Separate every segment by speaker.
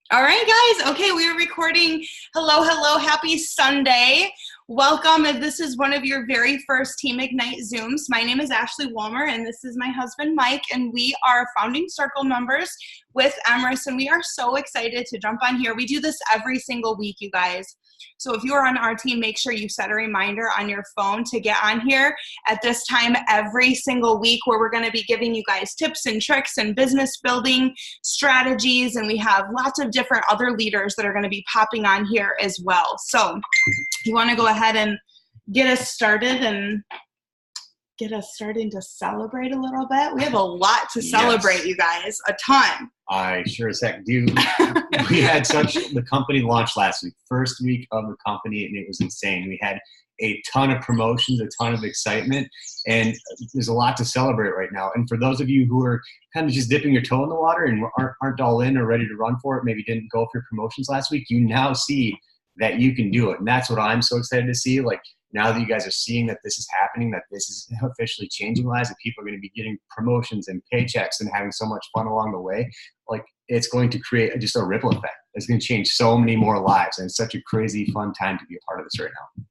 Speaker 1: All right, guys. Okay, we are recording. Hello, hello. Happy Sunday. Welcome. If this is one of your very first Team Ignite Zooms, my name is Ashley Walmer, and this is my husband, Mike, and we are founding circle members with Emrys, and we are so excited to jump on here. We do this every single week, you guys. So if you are on our team, make sure you set a reminder on your phone to get on here at this time every single week, where we're going to be giving you guys tips and tricks and business building strategies, and we have lots of different other leaders that are going to be popping on here as well. So you want to go ahead and get us started and get us starting to celebrate a little bit? We have a lot to celebrate, you guys, a ton.
Speaker 2: I sure as heck do. We had the company launched last week, first week of the company, and it was insane. We had a ton of promotions, a ton of excitement, and there's a lot to celebrate right now. And for those of you who are kind of just dipping your toe in the water and aren't all in or ready to run for it, maybe didn't go for promotions last week, you now see that you can do it. And that's what I'm so excited to see. Like, now that you guys are seeing that this is happening, that this is officially changing lives, that people are going to be getting promotions and paychecks and having so much fun along the way, like, it's going to create just a ripple effect. It's going to change so many more lives. And it's such a crazy, fun time to be a part of this right now.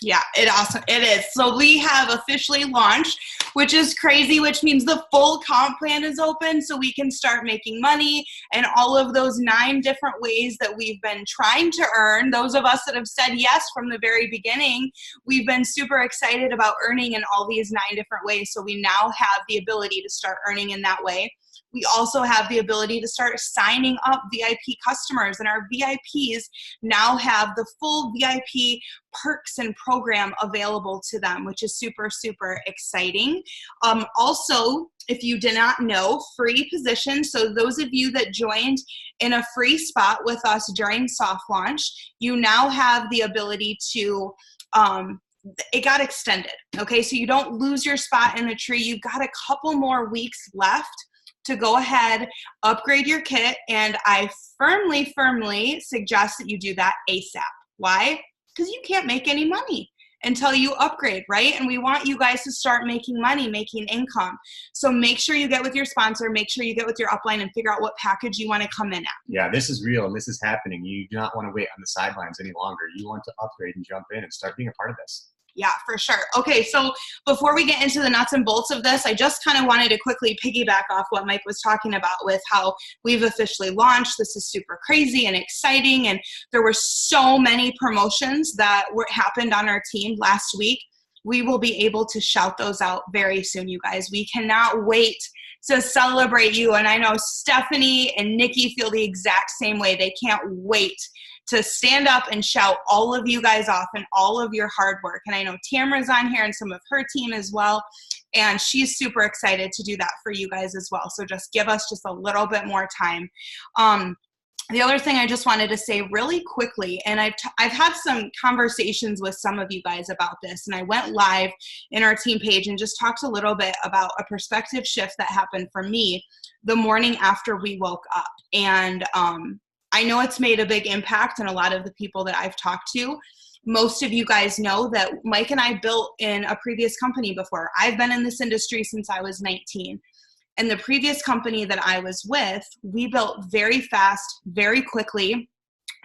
Speaker 1: Yeah, it is. So we have officially launched, which is crazy, which means the full comp plan is open so we can start making money, and all of those 9 different ways that we've been trying to earn. Those of us that have said yes from the very beginning, we've been super excited about earning in all these 9 different ways. So we now have the ability to start earning in that way. We also have the ability to start signing up VIP customers, and our VIPs now have the full VIP perks and program available to them, which is super, super exciting. Also, if you did not know, free positions. So those of you that joined in a free spot with us during soft launch, you now have the ability to it got extended. Okay, so you don't lose your spot in the tree. You've got a couple more weeks left to go ahead, upgrade your kit, and I firmly suggest that you do that ASAP. Why? Because you can't make any money until you upgrade, right? And we want you guys to start making money, making income. So make sure you get with your sponsor, make sure you get with your upline, and figure out what package you want to come in at.
Speaker 2: Yeah, this is real and this is happening. You do not want to wait on the sidelines any longer. You want to upgrade and jump in and start being a part of this.
Speaker 1: Yeah, for sure. Okay, so before we get into the nuts and bolts of this, I just kind of wanted to quickly piggyback off what Mike was talking about with how we've officially launched. This is super crazy and exciting, and there were so many promotions that happened on our team last week. We will be able to shout those out very soon, you guys. We cannot wait to celebrate you, and I know Stephanie and Nikki feel the exact same way. They can't wait to stand up and shout all of you guys off and all of your hard work. And I know Tamara's on here and some of her team as well, and she's super excited to do that for you guys as well. So just give us just a little bit more time. The other thing I just wanted to say really quickly, and I've had some conversations with some of you guys about this, and I went live in our team page and just talked a little bit about a perspective shift that happened for me the morning after we woke up. And I know it's made a big impact on a lot of the people that I've talked to. Most of you guys know that Mike and I built in a previous company before. I've been in this industry since I was 19. And the previous company that I was with, we built very fast, very quickly.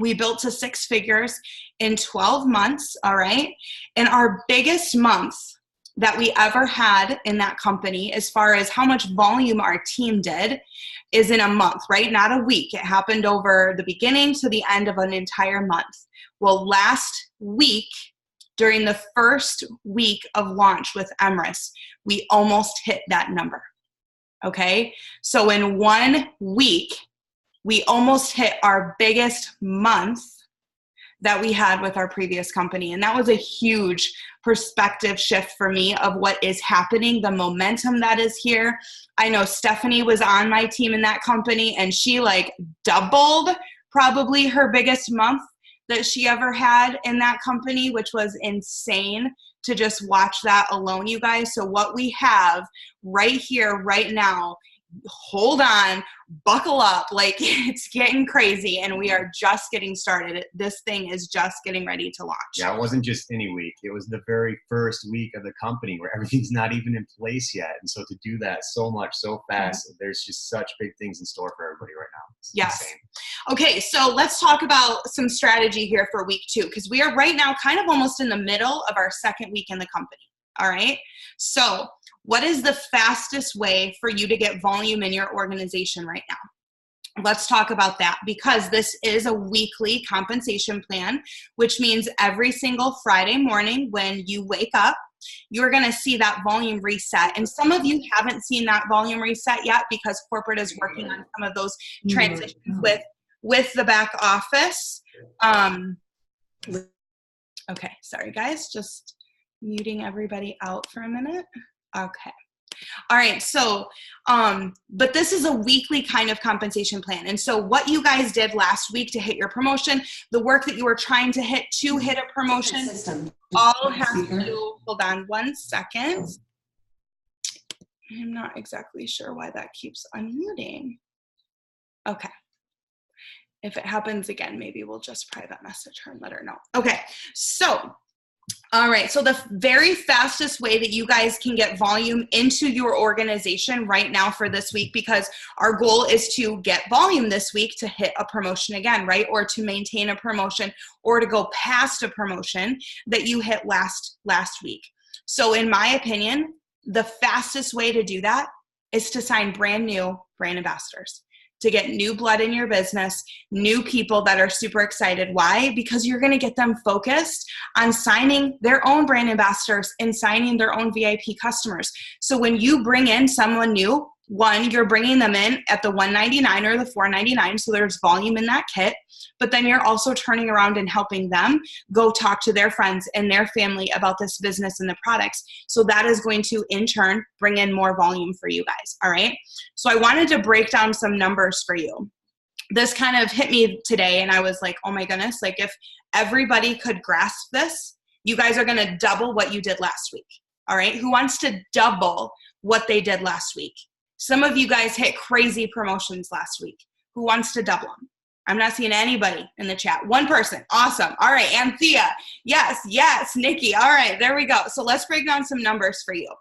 Speaker 1: We built to 6 figures in 12 months, all right? And our biggest month that we ever had in that company, as far as how much volume our team did, is in a month, right? Not a week. It happened over the beginning to the end of an entire month. Well, last week, during the first week of launch with Emrys, we almost hit that number, okay? So in 1 week, we almost hit our biggest month that we had with our previous company. And that was a huge perspective shift for me of what is happening, the momentum that is here. I know Stephanie was on my team in that company, and she like doubled probably her biggest month that she ever had in that company, which was insane to just watch that alone, you guys. So what we have right here, right now, hold on, buckle up, like it's getting crazy, and we are just getting started. This thing is just getting ready to launch.
Speaker 2: Yeah, it wasn't just any week. It was the very first week of the company where everything's not even in place yet. And so to do that so much, so fast, there's just such big things in store for everybody right now. It's
Speaker 1: yes.
Speaker 2: insane.
Speaker 1: Okay, so let's talk about some strategy here for week 2, because we are right now kind of almost in the middle of our second week in the company. All right. So what is the fastest way for you to get volume in your organization right now? Let's talk about that, because this is a weekly compensation plan, which means every single Friday morning when you wake up, you're going to see that volume reset. And some of you haven't seen that volume reset yet because corporate is working on some of those transitions with the back office. Okay, sorry guys, just muting everybody out for a minute. Okay. All right, so, but this is a weekly kind of compensation plan. And so what you guys did last week to hit your promotion, the work that you were trying to hit a promotion, all have to, hold on one second. I'm not exactly sure why that keeps unmuting. Okay. If it happens again, maybe we'll just private message her and let her know. Okay, so, all right, so the very fastest way that you guys can get volume into your organization right now for this week, because our goal is to get volume this week to hit a promotion again, right? Or to maintain a promotion or to go past a promotion that you hit last week. So in my opinion, the fastest way to do that is to sign brand new brand ambassadors, to get new blood in your business, new people that are super excited. Why? Because you're going to get them focused on signing their own brand ambassadors and signing their own VIP customers. So when you bring in someone new, one, you're bringing them in at the $199 or the $499, so there's volume in that kit, but then you're also turning around and helping them go talk to their friends and their family about this business and the products. So that is going to, in turn, bring in more volume for you guys, all right? So I wanted to break down some numbers for you. This kind of hit me today, and I was like, oh my goodness, like if everybody could grasp this, you guys are going to double what you did last week, all right? Who wants to double what they did last week? Some of you guys hit crazy promotions last week. Who wants to double them? I'm not seeing anybody in the chat. One person. Awesome. All right. Anthea. Yes. Nikki. All right. There we go. So let's break down some numbers for you.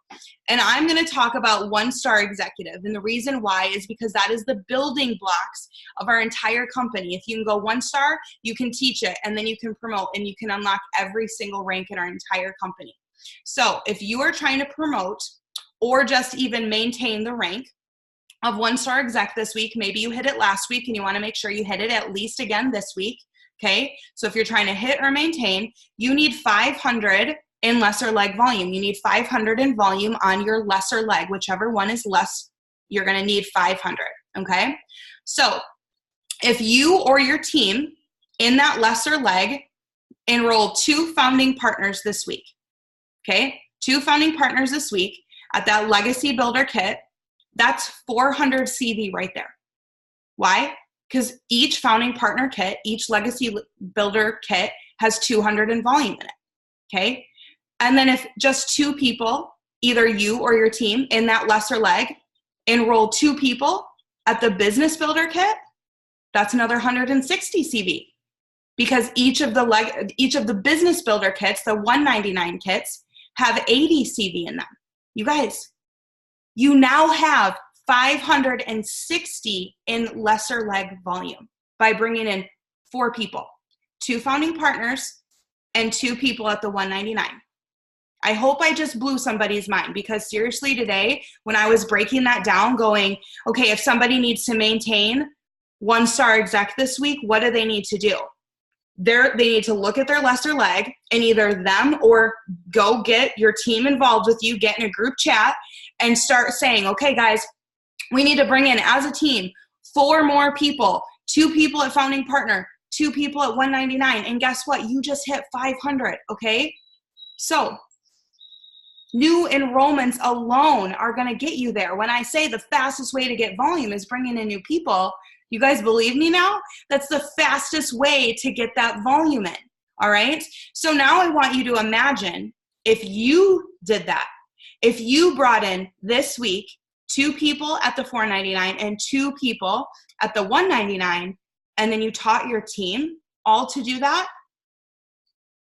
Speaker 1: And I'm going to talk about one-star executive. And the reason why is because that is the building blocks of our entire company. If you can go one-star, you can teach it, and then you can promote, and you can unlock every single rank in our entire company. So if you are trying to promote or just even maintain the rank of one-star exec this week, maybe you hit it last week and you want to make sure you hit it at least again this week, okay? So if you're trying to hit or maintain, you need 500 in lesser leg volume. You need 500 in volume on your lesser leg. Whichever one is less, you're going to need 500, okay? So if you or your team in that lesser leg enroll 2 founding partners this week, okay? 2 founding partners this week, at that Legacy Builder kit, that's 400 CV right there. Why? Because each founding partner kit, each Legacy Builder kit has 200 in volume in it, okay? And then if just 2 people, either you or your team in that lesser leg, enroll 2 people at the Business Builder kit, that's another 160 CV. Because each of the Business Builder kits, the 199 kits, have 80 CV in them. You guys, you now have 560 in lesser leg volume by bringing in 4 people, 2 founding partners and 2 people at the 199. I hope I just blew somebody's mind, because seriously today, when I was breaking that down going, okay, if somebody needs to maintain one-star exec this week, what do they need to do? They need to look at their lesser leg, and either them or go get your team involved with you, get in a group chat and start saying, okay, guys, we need to bring in as a team 4 more people, 2 people at founding partner, 2 people at 199. And guess what? You just hit 500. Okay. So new enrollments alone are going to get you there. When I say the fastest way to get volume is bringing in new people, you guys believe me now? That's the fastest way to get that volume in, all right? So now I want you to imagine if you did that, if you brought in this week 2 people at the $499 and 2 people at the $199, and then you taught your team all to do that,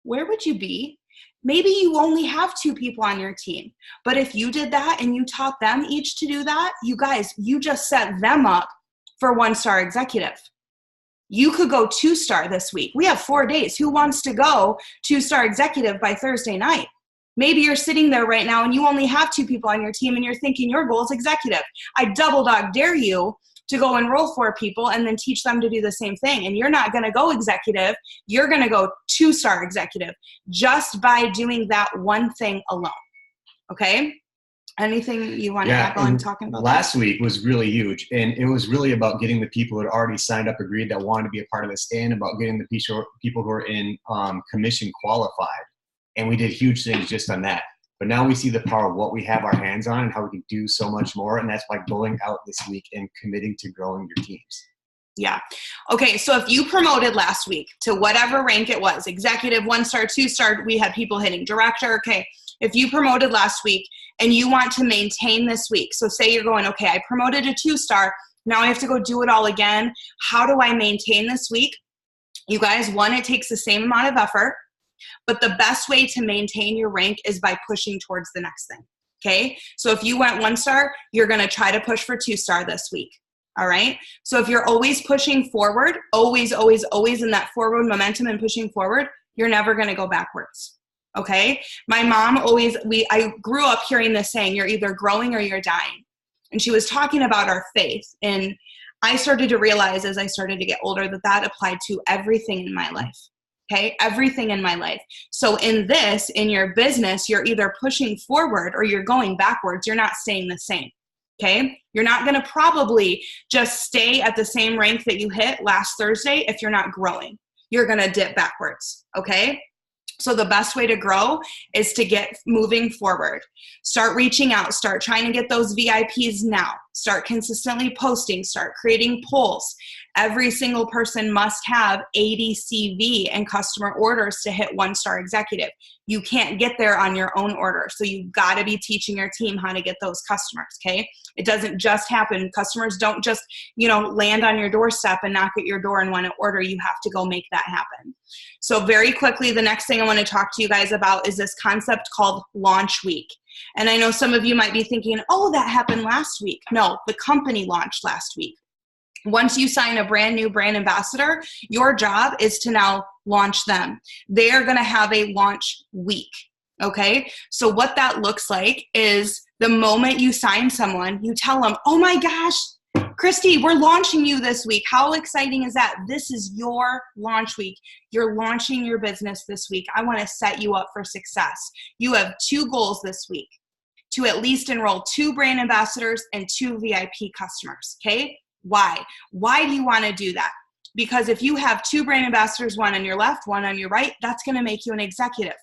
Speaker 1: where would you be? Maybe you only have 2 people on your team, but if you did that and you taught them each to do that, you guys, you just set them up for one-star executive. You could go 2-star this week. We have 4 days. Who wants to go 2-star executive by Thursday night? Maybe you're sitting there right now and you only have 2 people on your team and you're thinking your goal is executive. I double dog dare you to go enroll 4 people and then teach them to do the same thing. And you're not going to go executive. You're going to go 2-star executive just by doing that one thing alone. Okay? Anything you want to add while I'm talking about
Speaker 2: last week was really huge. And it was really about getting the people that already signed up, agreed, that wanted to be a part of this, and about getting the people who are in commission qualified. And we did huge things just on that. But now we see the power of what we have our hands on and how we can do so much more. And that's by going out this week and committing to growing your teams.
Speaker 1: Yeah. Okay. So if you promoted last week to whatever rank it was, executive, 1-star, 2-star, we had people hitting director. Okay. If you promoted last week and you want to maintain this week, so say you're going, okay, I promoted a 2-star. Now I have to go do it all again. How do I maintain this week? You guys, one, it takes the same amount of effort, but the best way to maintain your rank is by pushing towards the next thing. Okay. So if you went 1-star, you're going to try to push for 2-star this week. All right. So if you're always pushing forward, always in that forward momentum and pushing forward, you're never going to go backwards. Okay. My mom I grew up hearing this saying, you're either growing or you're dying. And she was talking about our faith. And I started to realize as I started to get older that applied to everything in my life. Okay. Everything in my life. So in your business, you're either pushing forward or you're going backwards. You're not staying the same. Okay. You're not going to probably just stay at the same rank that you hit last Thursday if you're not growing. You're going to dip backwards. Okay. So the best way to grow is to get moving forward. Start reaching out. Start trying to get those VIPs now. Start consistently posting. Start creating polls. Every single person must have 80 CV and customer orders to hit 1-star executive. You can't get there on your own order. So you've got to be teaching your team how to get those customers, okay? It doesn't just happen. Customers don't just, land on your doorstep and knock at your door and want to order. You have to go make that happen. So very quickly, the next thing I want to talk to you guys about is this concept called launch week. And I know some of you might be thinking, oh, that happened last week. No, the company launched last week. Once you sign a brand new brand ambassador, your job is to now launch them. They are going to have a launch week. Okay. So what that looks like is the moment you sign someone, you tell them, oh my gosh, Christy, we're launching you this week. How exciting is that? This is your launch week. You're launching your business this week. I want to set you up for success. You have 2 goals this week: to at least enroll 2 brand ambassadors and 2 VIP customers. Okay. Why? Why do you want to do that? Because if you have 2 brand ambassadors, one on your left, one on your right, that's going to make you an executive.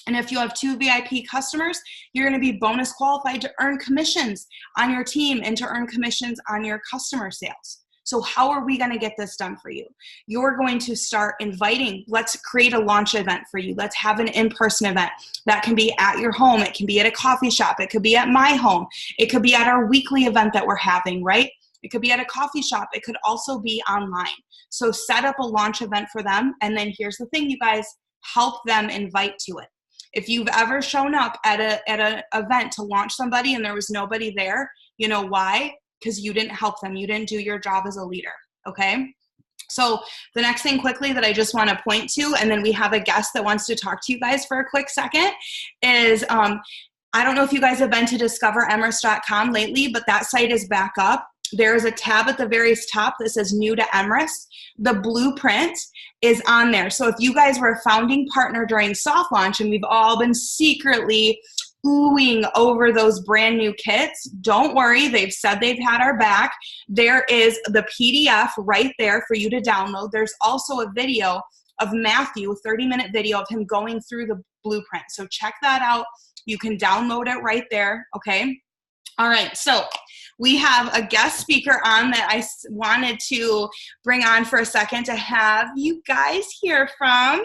Speaker 1: And if you have 2 VIP customers, you're going to be bonus qualified to earn commissions on your team and to earn commissions on your customer sales. So how are we going to get this done for you? You're going to start inviting. Let's create a launch event for you. Let's have an in-person event that can be at your home. It can be at a coffee shop. It could be at my home. It could be at our weekly event that we're having, right? It could be at a coffee shop. It could also be online. So set up a launch event for them. And then here's the thing, you guys, help them invite to it. If you've ever shown up at an event to launch somebody and there was nobody there, you know why? Because you didn't help them. You didn't do your job as a leader. Okay. So the next thing quickly that I just want to point to, and then we have a guest that wants to talk to you guys for a quick second, is I don't know if you guys have been to discoveremrys.com lately, but that site is back up. There is a tab at the very top that says new to Emrys. The blueprint is on there. So if you guys were a founding partner during soft launch and we've all been secretly oohing over those brand new kits, don't worry. They've said they've had our back. There is the PDF right there for you to download. There's also a video of Matthew, a 30-minute video of him going through the blueprint. So check that out. You can download it right there. Okay. All right. So we have a guest speaker on that I wanted to bring on for a second to have you guys hear from.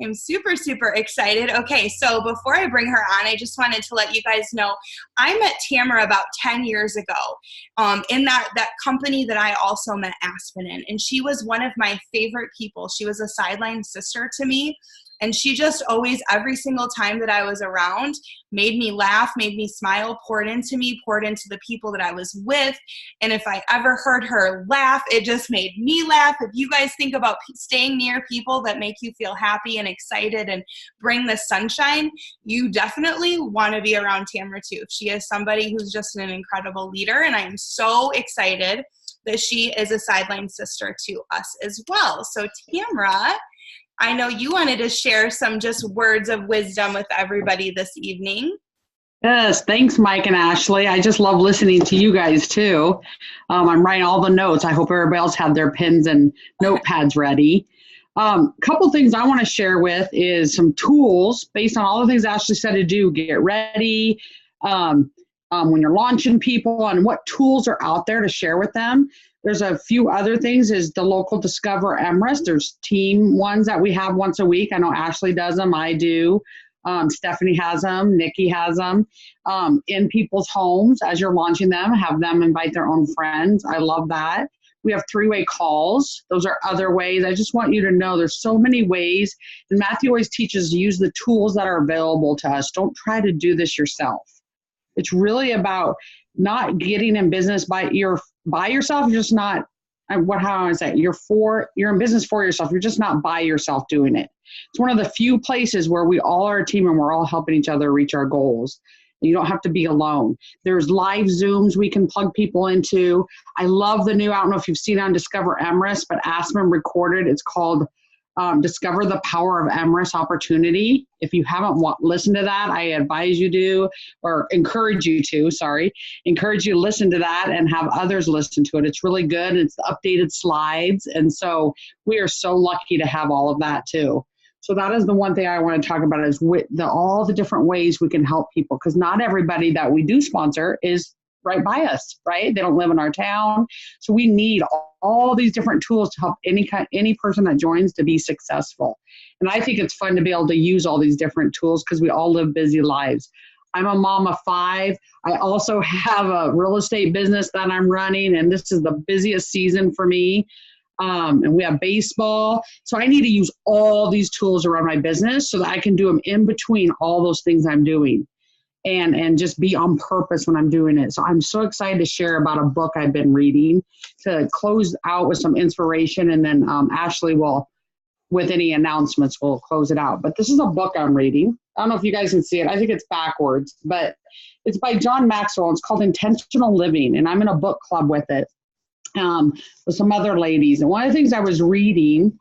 Speaker 1: I'm super, super excited. Okay, so before I bring her on, I just wanted to let you guys know I met Tamara about 10 years ago in that company that I also met Aspen in. And she was one of my favorite people. She was a sideline sister to me. And she just always, every single time that I was around, made me laugh, made me smile, poured into me, poured into the people that I was with. And if I ever heard her laugh, it just made me laugh. If you guys think about staying near people that make you feel happy and excited and bring the sunshine, you definitely want to be around Tamra too. She is somebody who's just an incredible leader, and I am so excited that she is a sideline sister to us as well. So Tamra, I know you wanted to share some just words of wisdom with everybody this evening.
Speaker 3: Yes, thanks, Mike and Ashley. I just love listening to you guys too. I'm writing all the notes. I hope everybody else had their pens and notepads ready. Couple things I want to share with is some tools based on all the things Ashley said to do. Get ready when you're launching people, and what tools are out there to share with them. There's a few other things, is the local Discover Emrys. There's team ones that we have once a week. I know Ashley does them. I do. Stephanie has them. Nikki has them. In people's homes, as you're launching them, have them invite their own friends. I love that. We have 3-way calls. Those are other ways. I just want you to know there's so many ways. And Matthew always teaches use the tools that are available to us. Don't try to do this yourself. It's really about not getting in business by yourself. You're just not, how I say, you're in business for yourself. You're just not by yourself doing it. It's one of the few places where we all are a team and we're all helping each other reach our goals. You don't have to be alone. There's live Zooms we can plug people into. I love the new, I don't know if you've seen on Discover Emrys, but Aspen recorded. It's called Discover the Power of Emrys Opportunity. If you haven't listened to that, I advise you to, or encourage you to listen to that and have others listen to it. It's really good. It's the updated slides. And so we are so lucky to have all of that too. So that is the one thing I want to talk about, is all the different ways we can help people, because not everybody that we do sponsor is right by us, right? They don't live in our town. So we need all these different tools to help any person that joins to be successful. And I think it's fun to be able to use all these different tools because we all live busy lives. I'm a mom of 5. I also have a real estate business that I'm running, and this is the busiest season for me. And we have baseball. So I need to use all these tools around my business so that I can do them in between all those things I'm doing, and just be on purpose when I'm doing it. So I'm so excited to share about a book I've been reading to close out with some inspiration. And then Ashley will, with any announcements, will close it out. But this is a book I'm reading. I don't know if you guys can see it. I think it's backwards, but it's by John Maxwell. It's called Intentional Living. And I'm in a book club with it. With some other ladies. And one of the things I was reading,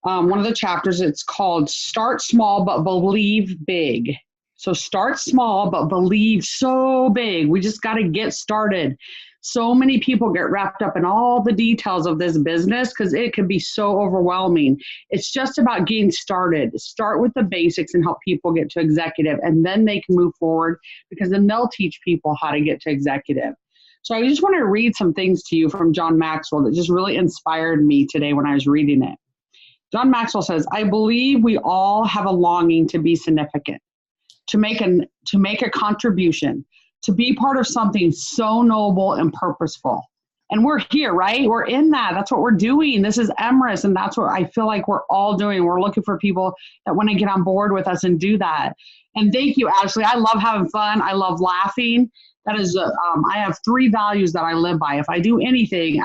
Speaker 3: one of the chapters, it's called Start Small But Believe Big. So start small but believe so big. We just got to get started. So many people get wrapped up in all the details of this business because it can be so overwhelming. It's just about getting started. Start with the basics and help people get to executive, and then they can move forward, because then they'll teach people how to get to executive. So I just want to read some things to you from John Maxwell that just really inspired me today when I was reading it. John Maxwell says, I believe we all have a longing to be significant, to make a contribution, to be part of something so noble and purposeful. And we're here, right? We're in that. That's what we're doing. This is Emrys, and that's what I feel like we're all doing. We're looking for people that want to get on board with us and do that. And thank you, Ashley. I love having fun. I love laughing. That is, I have 3 values that I live by. If I do anything,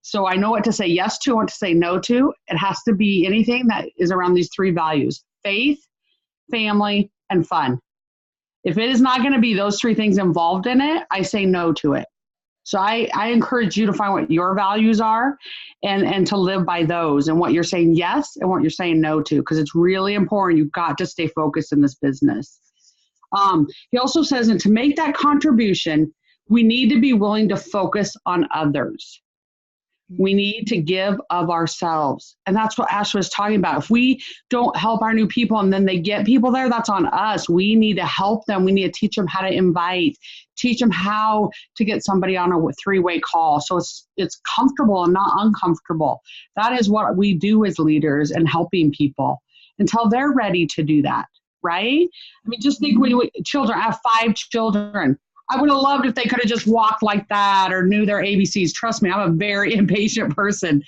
Speaker 3: so I know what to say yes to, what to say no to. It has to be anything that is around these 3 values: faith, family, and fun. If it is not going to be those 3 things involved in it, I say no to it. So I encourage you to find what your values are and to live by those, and what you're saying yes and what you're saying no to, because it's really important. You've got to stay focused in this business. He also says, and to make that contribution, we need to be willing to focus on others. We need to give of ourselves. And that's what Ashley was talking about. If we don't help our new people and then they get people there, that's on us. We need to help them. We need to teach them how to invite, teach them how to get somebody on a 3-way call. So it's comfortable and not uncomfortable. That is what we do as leaders and helping people until they're ready to do that. Right? I mean, just think children, I have 5 children. I would have loved if they could have just walked like that or knew their ABCs. Trust me, I'm a very impatient person,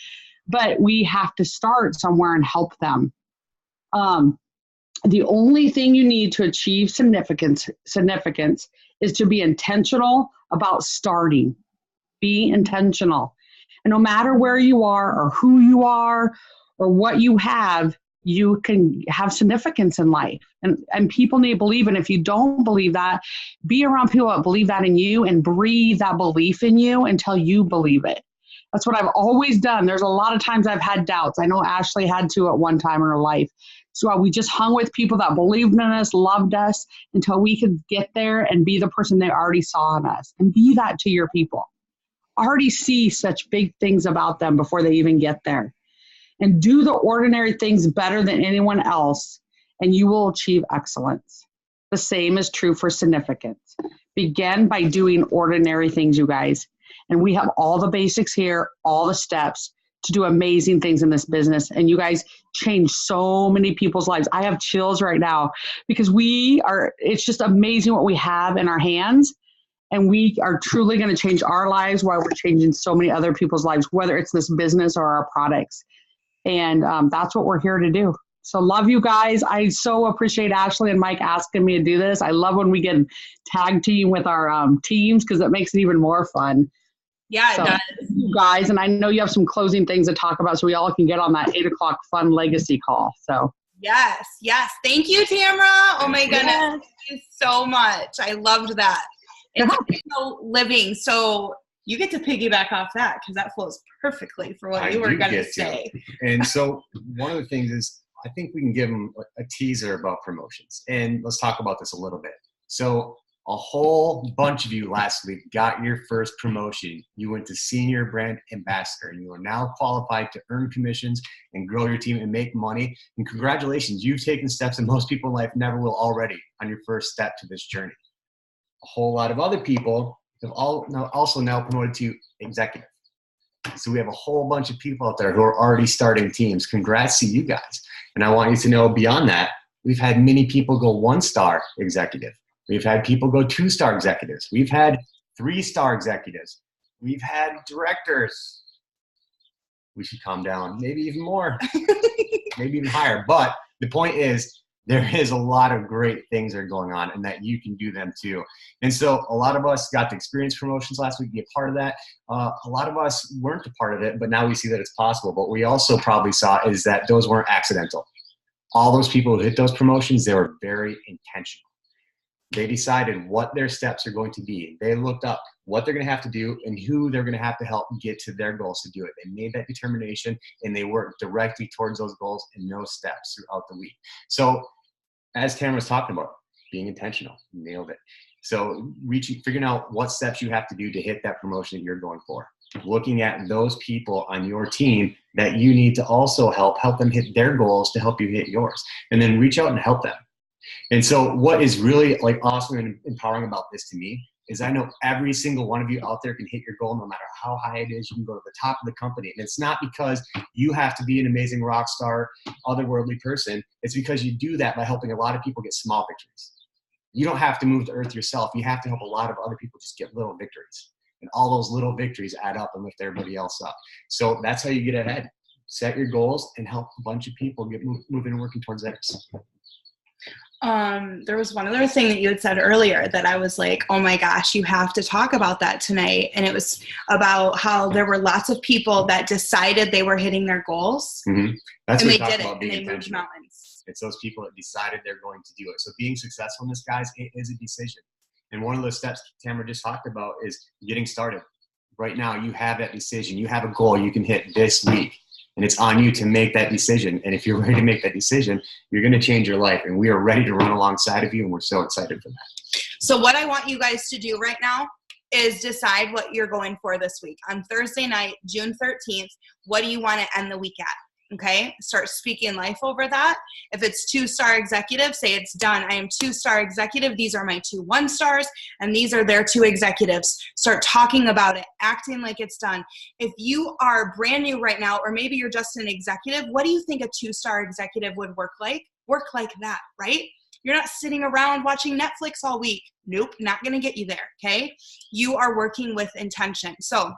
Speaker 3: but we have to start somewhere and help them. The only thing you need to achieve significance is to be intentional about starting. Be intentional. And no matter where you are or who you are or what you have, you can have significance in life. And people need to believe. And if you don't believe that, be around people that believe that in you and breathe that belief in you until you believe it. That's what I've always done. There's a lot of times I've had doubts. I know Ashley had to at one time in her life. So we just hung with people that believed in us, loved us, until we could get there and be the person they already saw in us. And be that to your people. Already see such big things about them before they even get there. And do the ordinary things better than anyone else, and you will achieve excellence. The same is true for significance. Begin by doing ordinary things, you guys. And we have all the basics here, all the steps to do amazing things in this business. And you guys change so many people's lives. I have chills right now because it's just amazing what we have in our hands. And we are truly going to change our lives while we're changing so many other people's lives, whether it's this business or our products. And that's what we're here to do. So love you guys. I so appreciate Ashley and Mike asking me to do this. I love when we get tag team with our teams because it makes it even more fun.
Speaker 1: Yeah,
Speaker 3: so,
Speaker 1: it does.
Speaker 3: You guys, and I know you have some closing things to talk about so we all can get on that 8:00 fun legacy call. So
Speaker 1: yes. Thank you, Tamara. Oh my goodness. Yes. Thank you so much. I loved that. It's living. So you get to piggyback off that because that flows perfectly for what you were going to say.
Speaker 2: And so one of the things is I think we can give them a teaser about promotions. And let's talk about this a little bit. So a whole bunch of you last week got your first promotion. You went to senior brand ambassador, and you are now qualified to earn commissions and grow your team and make money. And congratulations, you've taken steps that most people in life never will already on your first step to this journey. A whole lot of other people have also now promoted to executive. So we have a whole bunch of people out there who are already starting teams. Congrats to you guys. And I want you to know beyond that, we've had many people go 1-star executive. We've had people go 2-star executives. We've had 3-star executives. We've had directors. We should calm down. Maybe even more. Maybe even higher. But the point is, there is a lot of great things that are going on and that you can do them too. And so a lot of us got to experience promotions last week, be a part of that. A lot of us weren't a part of it, but now we see that it's possible. But we also probably saw is that those weren't accidental. All those people who hit those promotions, they were very intentional. They decided what their steps are going to be. They looked up what they're going to have to do and who they're going to have to help get to their goals to do it. They made that determination and they worked directly towards those goals in those steps throughout the week. So as Tamara was talking about, being intentional, nailed it. So figuring out what steps you have to do to hit that promotion that you're going for. Looking at those people on your team that you need to also help them hit their goals to help you hit yours. And then reach out and help them. And so what is really like awesome and empowering about this to me is I know every single one of you out there can hit your goal no matter how high it is. You can go to the top of the company. And it's not because you have to be an amazing rock star, otherworldly person. It's because you do that by helping a lot of people get small victories. You don't have to move to earth yourself. You have to help a lot of other people just get little victories. And all those little victories add up and lift everybody else up. So that's how you get ahead. Set your goals and help a bunch of people get moving and working towards theirs.
Speaker 1: There was one other thing that you had said earlier that I was like, oh my gosh, you have to talk about that tonight. And it was about how there were lots of people that decided they were hitting their goals.
Speaker 2: Mm-hmm. That's
Speaker 1: and
Speaker 2: what
Speaker 1: they did it, and they moved
Speaker 2: intentional.
Speaker 1: mountains.
Speaker 2: It's those people that decided they're going to do it. So being successful in this, guys, it is a decision. And one of those steps Tamara just talked about is getting started. Right now, you have that decision. You have a goal you can hit this week. And it's on you to make that decision. And if you're ready to make that decision, you're going to change your life. And we are ready to run alongside of you. And we're so excited for that.
Speaker 1: So what I want you guys to do right now is decide what you're going for this week. On Thursday night, June 13th, what do you want to end the week at? Okay, start speaking life over that. If it's 2-star executive, say it's done. I am 2-star executive. These are my 2 1-stars, and these are their 2 executives. Start talking about it, acting like it's done. If you are brand new right now, or maybe you're just an executive, what do you think a 2-star executive would work like? Work like that, right? You're not sitting around watching Netflix all week. Nope, not going to get you there, okay? You are working with intention. So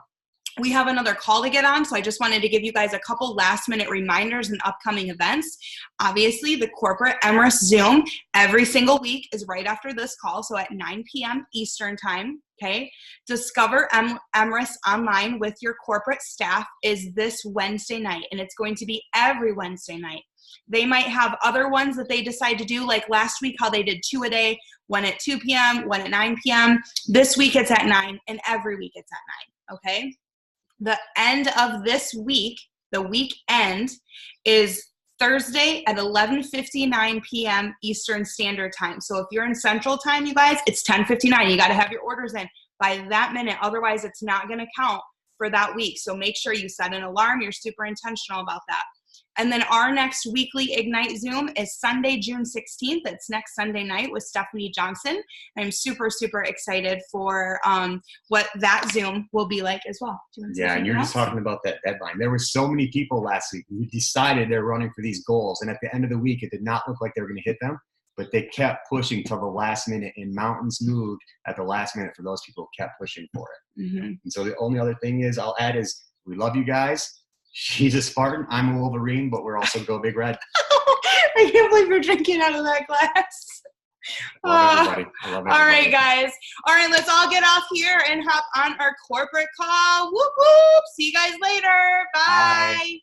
Speaker 1: we have another call to get on, so I just wanted to give you guys a couple last-minute reminders and upcoming events. Obviously, the corporate Emrys Zoom every single week is right after this call, so at 9 p.m. Eastern time, okay? Discover Emrys online with your corporate staff is this Wednesday night, and it's going to be every Wednesday night. They might have other ones that they decide to do, like last week how they did 2 a day, one at 2 p.m., one at 9 p.m. This week it's at 9, and every week it's at 9, okay? The end of this week, the weekend, is Thursday at 11:59 p.m. Eastern Standard Time. So if you're in Central Time, you guys, it's 10:59. You got to have your orders in by that minute. Otherwise, it's not going to count for that week. So make sure you set an alarm. You're super intentional about that. And then our next weekly Ignite Zoom is Sunday, June 16th. It's next Sunday night with Stephanie Johnson. I'm super, super excited for what that Zoom will be like as well.
Speaker 2: Yeah, and you're just talking about that deadline. There were so many people last week who decided they're running for these goals. And at the end of the week, it did not look like they were going to hit them. But they kept pushing till the last minute, and mountains moved at the last minute for those people who kept pushing for it. Mm-hmm. And so the only other thing I'll add is we love you guys. She's a Spartan. I'm a Wolverine, but we're also Go Big Red.
Speaker 1: I can't believe you're drinking out of that glass.
Speaker 2: I love everybody.
Speaker 1: All right, guys. All right, let's all get off here and hop on our corporate call. Whoop, whoop. See you guys later. Bye. Bye.